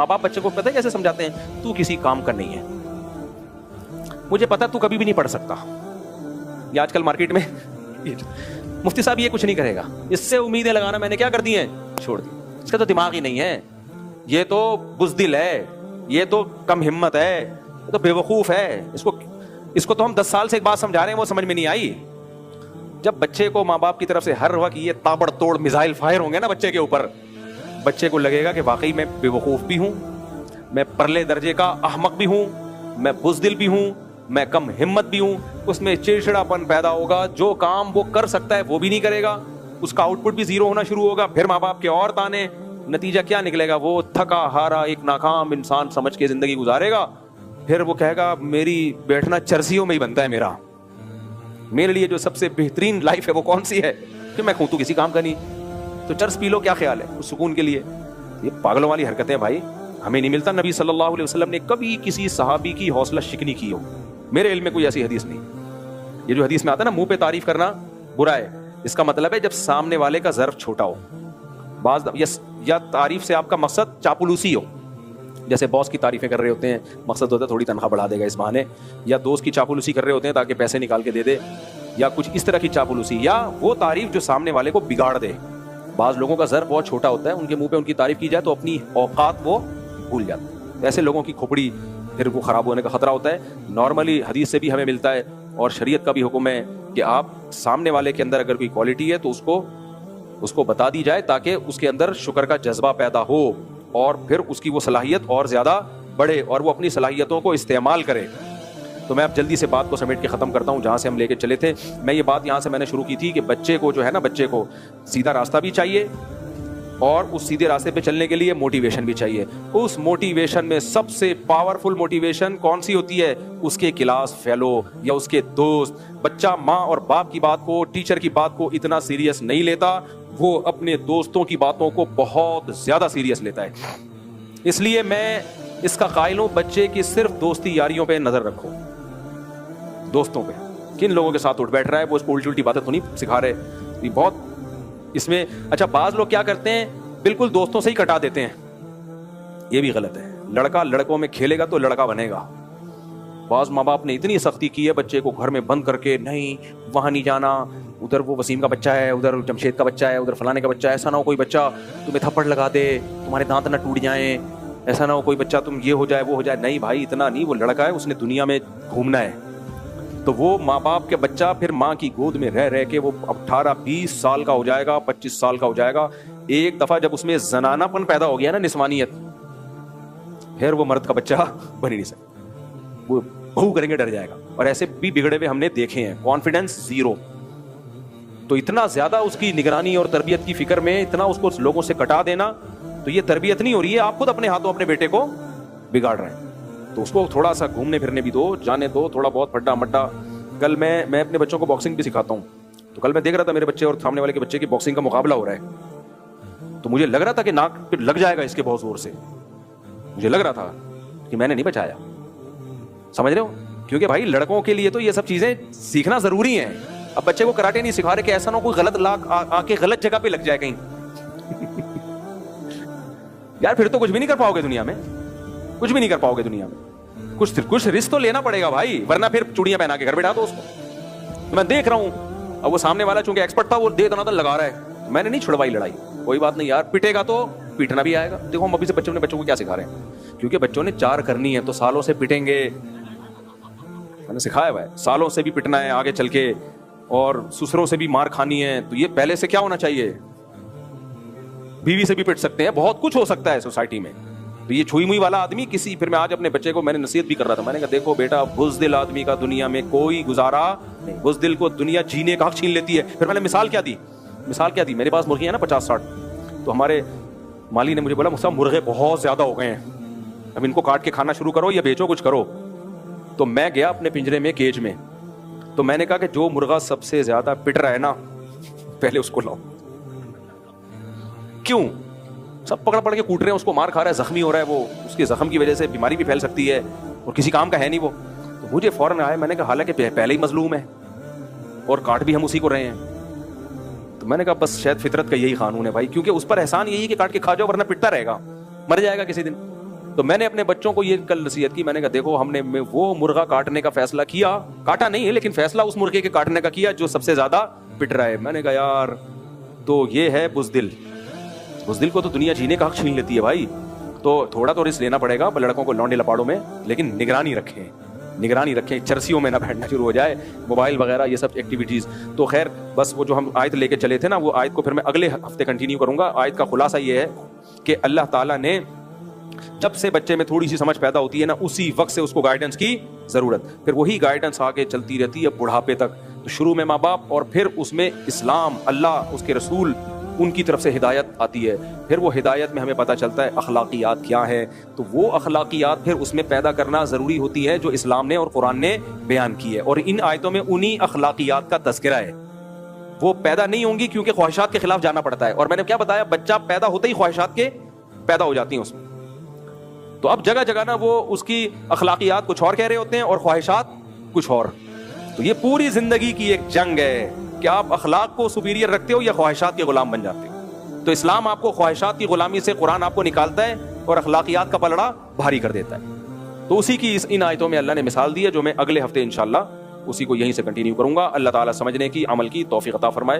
ماں باپ بچے کو پتہ ہے کیسے سمجھاتے ہیں؟ تو کسی کام کا نہیں ہے، مجھے پتا تو کبھی بھی نہیں پڑھ سکتا. یہ آج کل مارکیٹ میں مفتی صاحب یہ کچھ نہیں کرے گا، اس سے امیدیں لگانا میں نے کیا کر دی ہیں، چھوڑ دی. اس کا تو دماغ ہی نہیں ہے، یہ تو بزدل ہے، یہ تو کم ہمت ہے، یہ تو بے وقوف ہے. اس کو تو ہم 10 سال سے ایک بات سمجھا رہے ہیں، وہ سمجھ میں نہیں آئی. جب بچے کو ماں باپ کی طرف سے ہر وقت یہ تابڑ توڑ میزائل فائر ہوں گے نا بچے کے اوپر، بچے کو لگے گا کہ واقعی میں بے وقوف بھی ہوں، میں پرلے درجے کا احمق بھی ہوں، میں بزدل بھی ہوں، میں کم ہمت بھی ہوں. اس میں چڑچڑاپن پیدا ہوگا، جو کام وہ کر سکتا ہے وہ بھی نہیں کرے گا، اس کا آؤٹ پٹ بھی زیرو ہونا شروع ہوگا. پھر ماں باپ کے اور تانے، نتیجہ کیا نکلے گا؟ وہ تھکا ہارا ایک ناکام انسان سمجھ کے زندگی گزارے گا. پھر وہ کہے گا میری بیٹھنا چرسیوں میں ہی بنتا ہے، میرے لیے جو سب سے بہترین لائف ہے وہ کون سی ہے کہ میں تو کسی کام کا نہیں، تو چرس پی لو، کیا خیال ہے اس سکون کے لیے؟ یہ پاگلوں والی حرکتیں بھائی ہمیں نہیں ملتا. نبی صلی اللہ علیہ وسلم نے کبھی کسی صحابی کی حوصلہ شکنی کی ہو، میرے علم میں کوئی ایسی حدیث نہیں. یہ جو حدیث میں آتا ہے نا منہ پہ تعریف کرنا برا ہے، اس کا مطلب ہے جب سامنے والے کا ظرف چھوٹا ہو. بعض یا تعریف سے آپ کا مقصد چاپلوسی ہو، جیسے باس کی تعریفیں کر رہے ہوتے ہیں، مقصد ہوتا ہے تھوڑی تنخواہ بڑھا دے گا اس بہانے، یا دوست کی چاپلوسی کر رہے ہوتے ہیں تاکہ پیسے نکال کے دے دے، یا کچھ اس طرح کی چاپلوسی، یا وہ تعریف جو سامنے والے کو بگاڑ دے. بعض لوگوں کا ظرف بہت چھوٹا ہوتا ہے، ان کے منہ پہ ان کی تعریف کی جائے تو اپنی اوقات وہ بھول جاتے ہیں. ایسے لوگوں کی کھوپڑی پھر وہ خراب ہونے کا خطرہ ہوتا ہے. نارملی حدیث سے بھی ہمیں ملتا ہے اور شریعت کا بھی حکم ہے کہ آپ سامنے والے کے اندر اگر کوئی کوالٹی ہے تو اس کو بتا دی جائے تاکہ اس کے اندر شکر کا جذبہ پیدا ہو اور پھر اس کی وہ صلاحیت اور زیادہ بڑھے اور وہ اپنی صلاحیتوں کو استعمال کرے. تو میں اب جلدی سے بات کو سمیٹ کے ختم کرتا ہوں جہاں سے ہم لے کے چلے تھے. میں یہ بات یہاں سے میں نے شروع کی تھی کہ بچے کو جو ہے نا، بچے کو سیدھا راستہ بھی چاہیے اور اس سیدھے راستے پہ چلنے کے لیے موٹیویشن بھی چاہیے. اس موٹیویشن میں سب سے پاورفل موٹیویشن کون سی ہوتی ہے؟ اس کے کلاس فیلو یا اس کے دوست. بچہ ماں اور باپ کی بات کو، ٹیچر کی بات کو اتنا سیریس نہیں لیتا، وہ اپنے دوستوں کی باتوں کو بہت زیادہ سیریس لیتا ہے. اس لیے میں اس کا قائل ہوں بچے کی صرف دوستی یاریوں پہ نظر رکھو، دوستوں پہ، کن لوگوں کے ساتھ اٹھ بیٹھ رہا ہے، وہ اس کو الٹی الٹی باتیں تو نہیں سکھا رہے. یہ بہت اس میں اچھا بعض لوگ کیا کرتے ہیں، بالکل دوستوں سے ہی کٹا دیتے ہیں، یہ بھی غلط ہے. لڑکا لڑکوں میں کھیلے گا تو لڑکا بنے گا. بعض ماں باپ نے اتنی سختی کی ہے بچے کو گھر میں بند کر کے، نہیں وہاں نہیں جانا، ادھر وہ وسیم کا بچہ ہے، ادھر جمشید کا بچہ ہے، ادھر فلانے کا بچہ ہے، ایسا نہ ہو کوئی بچہ تمہیں تھپڑ لگا دے، تمہارے دانت نہ ٹوٹ جائیں، ایسا نہ ہو کوئی بچہ تم یہ ہو جائے وہ ہو جائے. نہیں بھائی اتنا نہیں، وہ لڑکا ہے، اس نے دنیا میں گھومنا ہے. تو وہ ماں باپ کے بچہ پھر ماں کی گود میں رہ رہ کے وہ 18-20 سال کا ہو جائے گا، 25 سال کا ہو جائے گا. ایک دفعہ جب اس میں زنانہ پن پیدا ہو گیا نا، نسوانیت، پھر وہ مرد کا بچہ بن ہی نہیں سکتا، وہ بہو کریں گے ڈر جائے گا. اور ایسے بھی بگڑے ہوئے ہم نے دیکھے ہیں، کانفیڈنس زیرو. تو اتنا زیادہ اس کی نگرانی اور تربیت کی فکر میں اتنا اس کو لوگوں سے کٹا دینا، تو یہ تربیت نہیں ہو رہی ہے، آپ خود اپنے ہاتھوں اپنے بیٹے کو بگاڑ رہے ہیں. تو اس کو تھوڑا سا گھومنے پھرنے بھی دو، جانے دو تھوڑا بہت پھڈا مڈا. کل میں اپنے بچوں کو باکسنگ بھی سکھاتا ہوں، تو کل میں دیکھ رہا تھا میرے بچے اور سامنے والے کے بچے کی باکسنگ کا مقابلہ ہو رہا ہے، تو مجھے لگ رہا تھا کہ ناک پہ لگ جائے گا اس کے بہت زور سے، مجھے لگ رہا تھا کہ میں نے نہیں بچایا. سمجھ رہے ہو؟ کیونکہ بھائی لڑکوں کے لیے تو یہ سب چیزیں سیکھنا ضروری ہیں. اب بچے کو کراٹے نہیں سکھا رہے کہ ایسا نہ کوئی غلط آ کے غلط جگہ پہ لگ جائے کہیں. یار پھر تو کچھ بھی نہیں کر پاؤ گے دنیا میں، کچھ بھی نہیں کر پاؤ گے دنیا میں. کچھ رسک تو لینا پڑے گا بھائی، ورنہ پھر چوڑیاں پہنا کے گھر بیٹھا دو اس کو. میں دیکھ رہا ہوں اب وہ سامنے والا چونکہ ایکسپرٹ تھا، وہ دے دنا لگا رہا ہے، میں نے نہیں چھڑوائی لڑائی. کوئی بات نہیں یار، پیٹے گا تو پیٹنا بھی آئے گا. دیکھو ہم ابھی سے بچوں کو کیا سکھا رہے ہیں، کیونکہ بچوں نے 4 کرنی ہے تو سالوں سے پٹیں گے. میں نے سکھایا ہوا ہے سالوں سے بھی پٹنا ہے آگے چل کے، اور سسروں سے بھی مار کھانی ہے. تو یہ پہلے سے کیا ہونا چاہیے، بیوی سے بھی پٹ سکتے ہیں، بہت کچھ ہو سکتا ہے سوسائٹی میں. تو یہ چھوئی موئی والا آدمی کسی، پھر میں آج اپنے بچے کو میں نے نصیحت بھی کر رہا تھا، میں نے کہا دیکھو بیٹا بزدل آدمی کا دنیا میں کوئی گزارا نہیں، بزدل کو دنیا جینے کا حق چھین لیتی ہے. پھر میں نے مثال کیا دی، میرے پاس مرغیاں نا 50-60، تو ہمارے مالی نے مجھے بولا مصطفیٰ مرغے بہت زیادہ ہو گئے ہیں، اب ان کو کاٹ کے کھانا شروع کرو یا بیچو کچھ کرو. تو میں گیا اپنے پنجرے میں کیج میں، تو میں نے کہا کہ جو مرغا سب سے زیادہ پٹ رہا ہے نا پہلے اس کو لاؤ. کیوں؟ سب پکڑ کے کوٹ رہے ہیں، اس کو مار کھا رہا ہے، زخمی ہو رہا ہے، وہ اس کے زخم کی وجہ سے بیماری بھی پھیل سکتی ہے اور کسی کام کا ہے نہیں وہ. تو مجھے فوراً آیا، میں نے کہا حالانکہ پہلے ہی مظلوم ہے اور کاٹ بھی ہم اسی کو رہے ہیں. تو میں نے کہا بس شاید فطرت کا یہی قانون ہے بھائی، کیونکہ اس پر احسان یہی کہ کاٹ کے کھا جاؤ ورنہ پٹتا رہے گا، مر جائے گا کسی دن. تو میں نے اپنے بچوں کو یہ کل نصیحت کی, میں نے کہا دیکھو ہم نے وہ مرغا کاٹنے کا فیصلہ کیا, کاٹا نہیں ہے لیکن فیصلہ اس مرغے کے کاٹنے کا کیا جو سب سے زیادہ پٹ رہا ہے. میں نے کہا یار تو یہ ہے بزدل, بزدل کو تو دنیا جینے کا حق چھین لیتی ہے بھائی, تو تھوڑا تو رسک لینا پڑے گا لڑکوں کو لونڈے لپاڑوں میں, لیکن نگرانی رکھیں, نگرانی رکھیں, چرسیوں میں نہ بیٹھنا شروع ہو جائے, موبائل وغیرہ یہ سب ایکٹیویٹیز. تو خیر بس وہ جو ہم آیت لے کے چلے تھے نا, وہ آیت کو پھر میں اگلے ہفتے کنٹینیو کروں گا. آیت کا خلاصہ یہ ہے کہ اللہ تعالیٰ نے جب سے بچے میں تھوڑی سی سمجھ پیدا ہوتی ہے نا, اسی وقت سے اس کو گائیڈنس کی ضرورت, پھر وہی گائیڈنس آگے چلتی رہتی ہے بڑھاپے تک. تو شروع میں ماں باپ, اور پھر اس میں اسلام, اللہ, اس کے رسول, ان کی طرف سے ہدایت آتی ہے. پھر وہ ہدایت میں ہمیں پتہ چلتا ہے اخلاقیات کیا ہیں, تو وہ اخلاقیات پھر اس میں پیدا کرنا ضروری ہوتی ہے جو اسلام نے اور قرآن نے بیان کی ہے. اور ان آیتوں میں انہی اخلاقیات کا تذکرہ ہے. وہ پیدا نہیں ہوں گی کیونکہ خواہشات کے خلاف جانا پڑتا ہے, اور میں نے کیا بتایا, بچہ پیدا ہوتے ہی خواہشات کے پیدا ہو جاتی ہیں اس میں. تو اب جگہ جگہ نا وہ اس کی اخلاقیات کچھ اور کہہ رہے ہوتے ہیں اور خواہشات کچھ اور. تو یہ پوری زندگی کی ایک جنگ ہے کہ آپ اخلاق کو سپیریئر رکھتے ہو یا خواہشات کے غلام بن جاتے ہو. تو اسلام آپ کو خواہشات کی غلامی سے, قرآن آپ کو نکالتا ہے اور اخلاقیات کا پلڑا بھاری کر دیتا ہے. تو اسی کی ان آیتوں میں اللہ نے مثال دی ہے, جو میں اگلے ہفتے انشاءاللہ اسی کو یہیں سے کنٹینیو کروں گا. اللہ تعالیٰ سمجھنے کی, عمل کی توفیق عطا فرمائے.